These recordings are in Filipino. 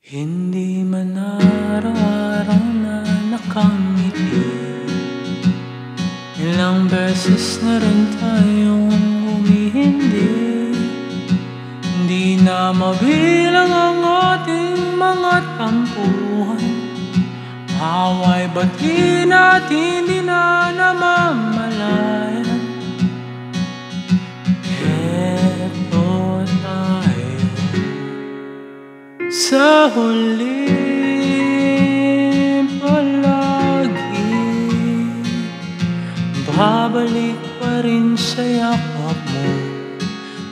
Hindi man araw-araw na nakangiti, ilang beses na rin tayong humihindi. Hindi na mabilang ang ating mga tampuhan, away ba't di natin di na namamalayan? Eto tayo sa huli palagi, babalik pa rin sa yakap mo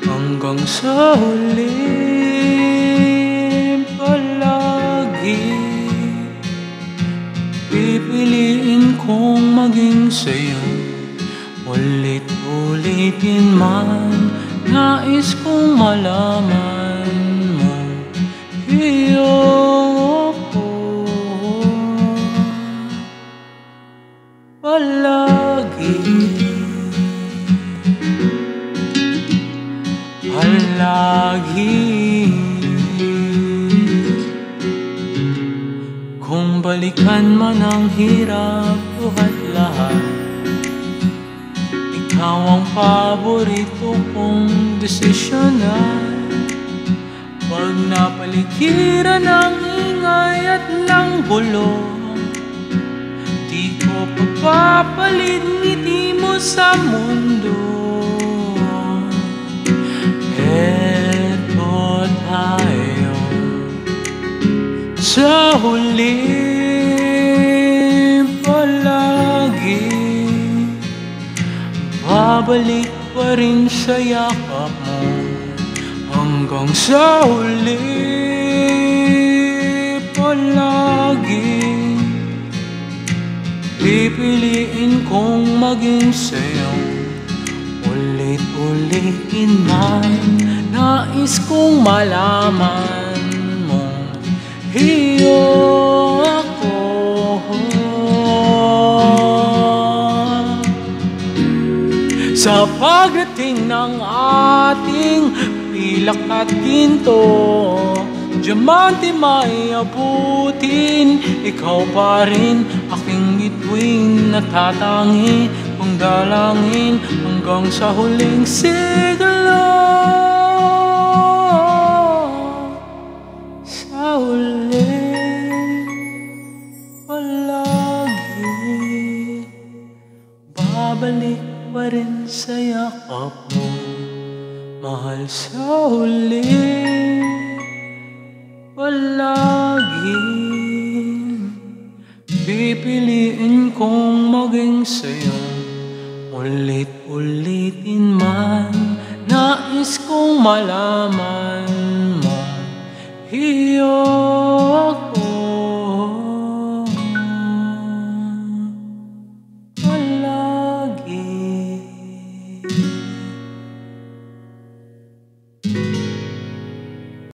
hanggang sa huli palagi. Pipiliin kong maging sa'yo, ulit-ulitin man, nais kong malaman mo iyo ko palagi, palagi. Kung balikan man ang hirap at lahat, ikaw ang paborito kong desisyonan. Pag napaligiran ng ingay at ng gulo, di ko papapalit ngiti mo sa mundo. Eto tayo sa huli palagi, babalik pa rin sa yakap mo hanggang sa huli palagi. Pipiliin kong maging sa'yo, ulit-ulitin man, nais kong malaman mo iyo ako. Sa pagdating ng ating pilak at ginto, diamante may abutin, ikaw pa rin aking bituin, natatangi kong dalangin hanggang sa huling siglo. Sa huli palagi, babalik pa rin sa yakap mo, mahal. Sa huli palagi, pipiliin kong maging sa'yo, ulit-ulitin man, nais kong malaman mo iyo